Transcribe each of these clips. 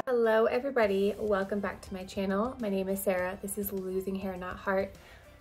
Hello everybody, welcome back to my channel. My name is Sarah. This is Losing Hair Not Heart.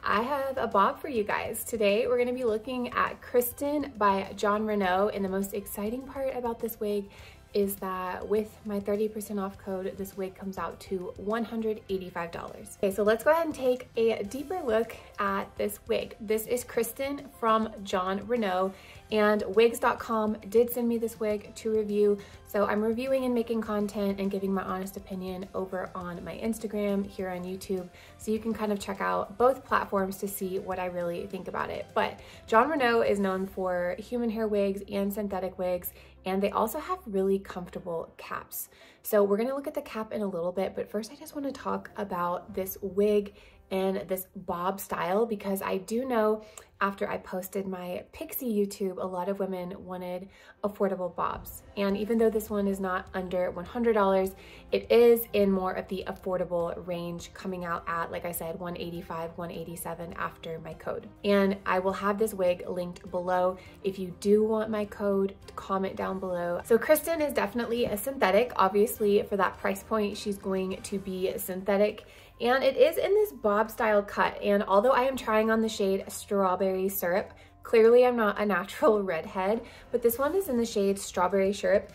I have a bob for you guys. Today we're going to be looking at Kristen by JON RENAU, and the most exciting part about this wig is that with my 30% off code, this wig comes out to $185. Okay, so let's go ahead and take a deeper look at this wig. This is Kristen from JON RENAU, and wigs.com did send me this wig to review. So I'm reviewing and making content and giving my honest opinion over on my Instagram, here on YouTube. So you can kind of check out both platforms to see what I really think about it. But JON RENAU is known for human hair wigs and synthetic wigs, and they also have really comfortable caps. So we're gonna look at the cap in a little bit, but first I just wanna talk about this wig and this bob style, because I do know after I posted my Pixie YouTube, a lot of women wanted affordable bobs. And even though this one is not under $100, it is in more of the affordable range, coming out at, like I said, $185, $187 after my code. And I will have this wig linked below. If you do want my code, comment down below. So Kristen is definitely a synthetic. Obviously, for that price point, she's going to be synthetic. And it is in this bob style cut. And although I am trying on the shade Strawberry Syrup, clearly I'm not a natural redhead, but this one is in the shade Strawberry Syrup.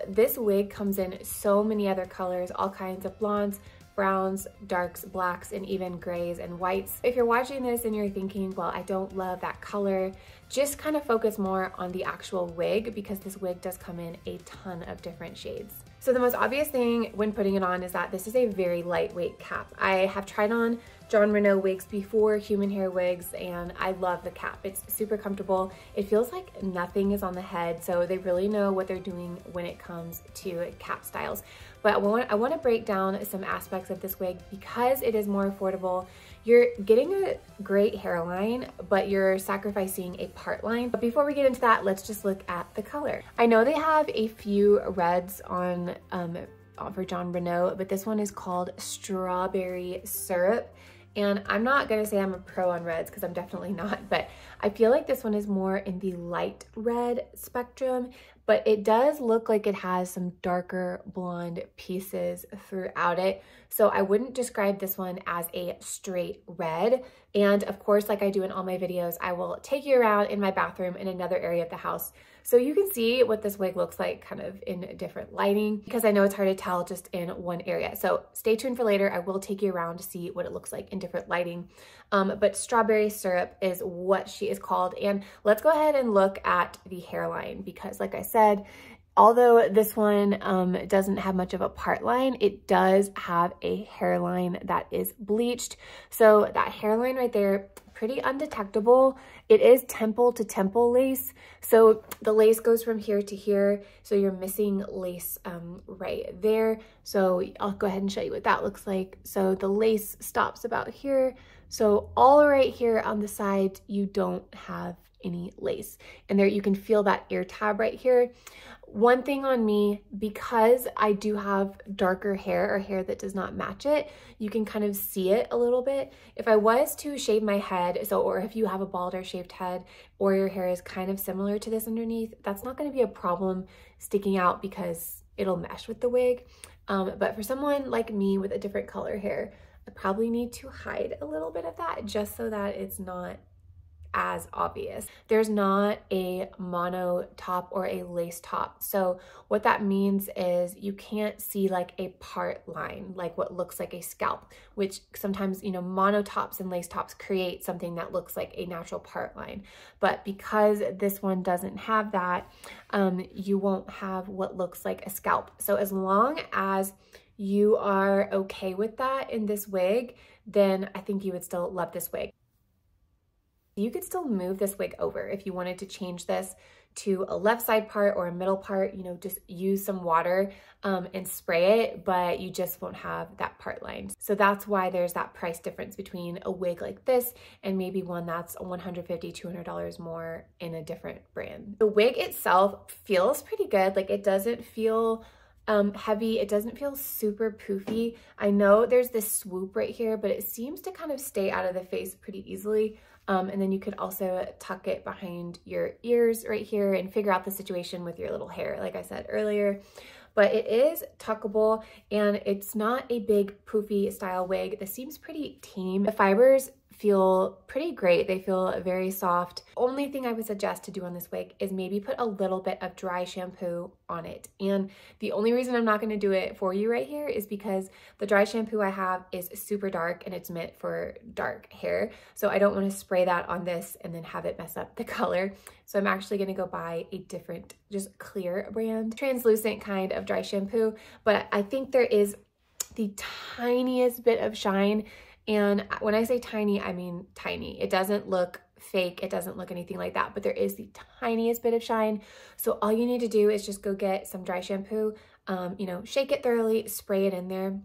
This wig comes in so many other colors, all kinds of blondes, browns, darks, blacks, and even grays and whites. If you're watching this and you're thinking, well, I don't love that color, just kind of focus more on the actual wig, because this wig does come in a ton of different shades. So the most obvious thing when putting it on is that this is a very lightweight cap. I have tried on JON RENAU wigs before, human hair wigs, and I love the cap. It's super comfortable. It feels like nothing is on the head, so they really know what they're doing when it comes to cap styles. But I want to break down some aspects of this wig because it is more affordable. You're getting a great hairline, but you're sacrificing a part line. But before we get into that, let's just look at the color. I know they have a few reds on for JON RENAU, but this one is called Strawberry Syrup. And I'm not gonna say I'm a pro on reds, because I'm definitely not, but I feel like this one is more in the light red spectrum, but it does look like it has some darker blonde pieces throughout it. So I wouldn't describe this one as a straight red. And of course, like I do in all my videos, I will take you around in my bathroom in another area of the house so you can see what this wig looks like kind of in different lighting, because I know it's hard to tell just in one area. So stay tuned for later. I will take you around to see what it looks like in different lighting. But Strawberry Syrup is what she is called. And let's go ahead and look at the hairline, because like I said, although this one doesn't have much of a part line, it does have a hairline that is bleached. So that hairline right there, pretty undetectable. It is temple to temple lace. So the lace goes from here to here. So you're missing lace right there. So I'll go ahead and show you what that looks like. So the lace stops about here. So all right here on the side, you don't have any lace. And there you can feel that ear tab right here. One thing on me, because I do have darker hair or hair that does not match it, you can kind of see it a little bit. If I was to shave my head, or if you have a bald or shaved head, or your hair is kind of similar to this underneath, that's not going to be a problem sticking out because it'll mesh with the wig. But for someone like me with a different color hair, I probably need to hide a little bit of that just so that it's not as obvious. There's not a mono top or a lace top. So what that means is you can't see like a part line, like what looks like a scalp, which sometimes, you know, mono tops and lace tops create something that looks like a natural part line. But because this one doesn't have that, you won't have what looks like a scalp. So as long as you are okay with that in this wig, then I think you would still love this wig. You could still move this wig over if you wanted to change this to a left side part or a middle part, you know, just use some water and spray it, but you just won't have that part line. So that's why there's that price difference between a wig like this and maybe one that's $150, $200 more in a different brand. The wig itself feels pretty good. Like, it doesn't feel heavy. It doesn't feel super poofy. I know there's this swoop right here, but it seems to kind of stay out of the face pretty easily. And then you could also tuck it behind your ears right here and figure out the situation with your little hair, like I said earlier. But it is tuckable and it's not a big poofy style wig. This seems pretty tame. The fibers feel pretty great. They feel very soft. Only thing I would suggest to do on this wig is maybe put a little bit of dry shampoo on it. And the only reason I'm not going to do it for you right here is because the dry shampoo I have is super dark and it's meant for dark hair. So I don't want to spray that on this and then have it mess up the color. So I'm actually going to go buy a different, just clear brand, translucent kind of dry shampoo. But I think there is the tiniest bit of shine. And when I say tiny, I mean tiny. It doesn't look fake. It doesn't look anything like that, but there is the tiniest bit of shine. So all you need to do is just go get some dry shampoo, you know, shake it thoroughly, spray it in there,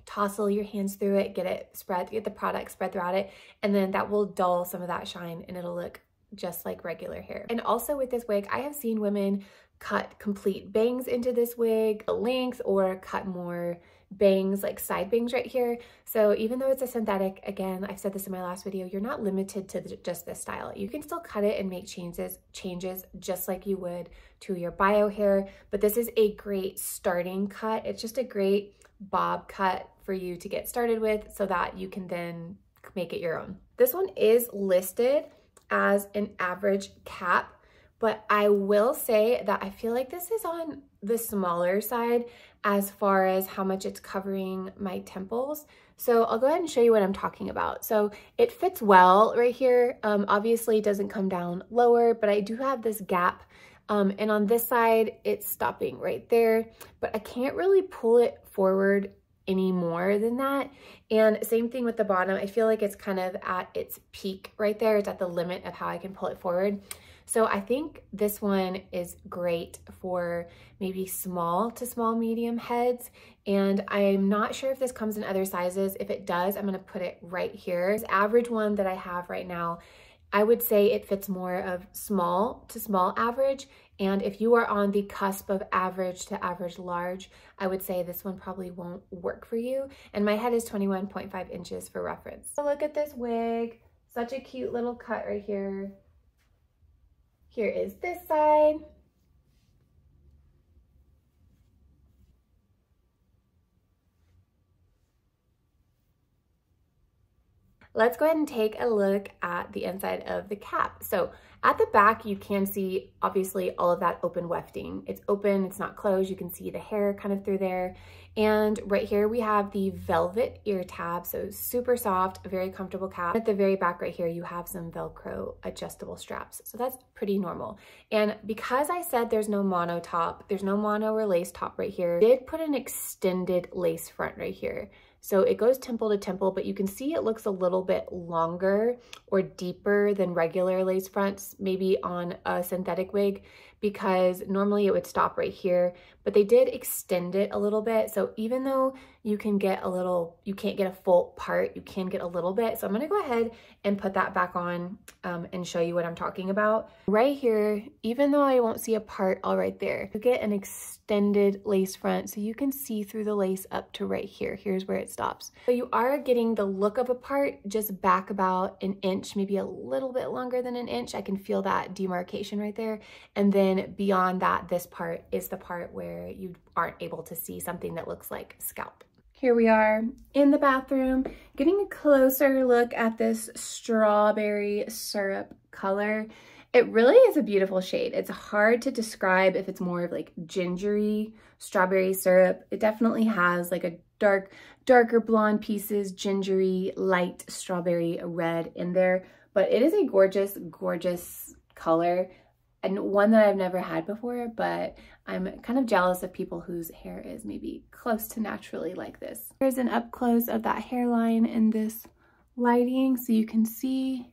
tousle your hands through it, get the product spread throughout it, and then that will dull some of that shine and it'll look just like regular hair. And also with this wig, I have seen women cut complete bangs into this wig, a length, or cut more bangs, like side bangs right here. So even though it's a synthetic, again, I've said this in my last video, you're not limited to just this style. You can still cut it and make changes just like you would to your bio hair, but this is a great starting cut. It's just a great bob cut for you to get started with so that you can then make it your own. This one is listed as an average cap, but I will say that I feel like this is on the smaller side as far as how much it's covering my temples. So I'll go ahead and show you what I'm talking about. So it fits well right here. Obviously it doesn't come down lower, but I do have this gap. And on this side, it's stopping right there, but I can't really pull it forward any more than that. And same thing with the bottom. I feel like it's kind of at its peak right there. It's at the limit of how I can pull it forward. So I think this one is great for maybe small to small medium heads. And I'm not sure if this comes in other sizes. If it does, I'm going to put it right here. This average one that I have right now, I would say it fits more of small to small average. And if you are on the cusp of average to average large, I would say this one probably won't work for you. And my head is 21.5 inches for reference. So look at this wig. Such a cute little cut right here. Here is this side. Let's go ahead and take a look at the inside of the cap. So at the back, you can see obviously all of that open wefting. It's open, it's not closed. You can see the hair kind of through there. And right here we have the velvet ear tab. So super soft, very comfortable cap. At the very back right here, you have some Velcro adjustable straps. So that's pretty normal. And because I said there's no mono top, there's no mono or lace top right here, I did put an extended lace front right here. So it goes temple to temple, but you can see it looks a little bit longer or deeper than regular lace fronts, maybe on a synthetic wig, because normally it would stop right here, but they did extend it a little bit. So even though you can get a little, you can't get a full part, you can get a little bit. So I'm gonna go ahead and put that back on and show you what I'm talking about. Right here, even though I won't see a part all right there, you get an extended lace front so you can see through the lace up to right here. Here's where it stops. So you are getting the look of a part just back about an inch, maybe a little bit longer than an inch. I can feel that demarcation right there. And then beyond that, this part is the part where you aren't able to see something that looks like scalp. Here we are in the bathroom, getting a closer look at this strawberry syrup color. It really is a beautiful shade. It's hard to describe if it's more of like gingery strawberry syrup. It definitely has like a darker blonde pieces, gingery, light strawberry red in there, but it is a gorgeous, gorgeous color. And one that I've never had before, but I'm kind of jealous of people whose hair is maybe close to naturally like this. Here's an up close of that hairline in this lighting so you can see.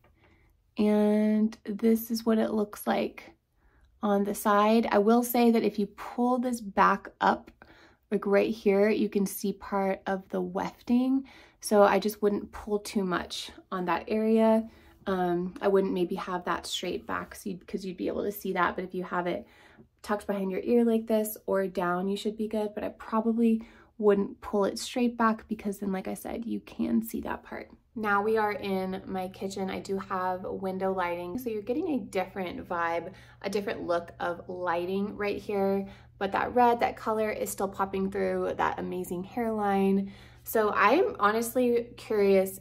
And this is what it looks like on the side. I will say that if you pull this back up, like right here, you can see part of the wefting. So I just wouldn't pull too much on that area. I wouldn't maybe have that straight back because you'd be able to see that, but if you have it tucked behind your ear like this or down, you should be good, but I probably wouldn't pull it straight back because then, like I said, you can see that part. Now we are in my kitchen. I do have window lighting, so you're getting a different vibe, a different look of lighting right here, but that red, that color is still popping through, that amazing hairline. So I'm honestly curious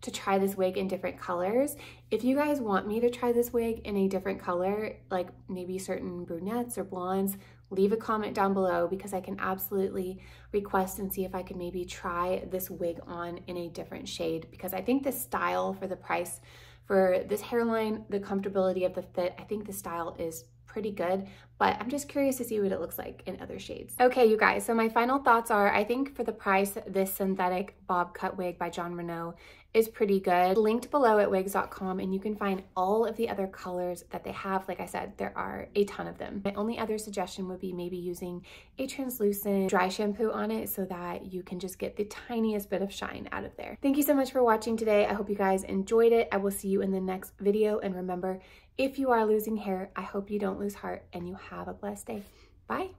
to try this wig in different colors. If you guys want me to try this wig in a different color, like maybe certain brunettes or blondes, leave a comment down below because I can absolutely request and see if I could maybe try this wig on in a different shade, because I think the style for the price for this hairline, the comfortability of the fit, I think the style is pretty good, but I'm just curious to see what it looks like in other shades. Okay, you guys, so my final thoughts are, I think for the price, this synthetic bob cut wig by JON RENAU is pretty good. Linked below at wigs.com, and you can find all of the other colors that they have. Like I said, there are a ton of them. My only other suggestion would be maybe using a translucent dry shampoo on it so that you can just get the tiniest bit of shine out of there. Thank you so much for watching today. I hope you guys enjoyed it. I will see you in the next video, and remember, if you are losing hair, I hope you don't lose heart and you have a blessed day. Bye.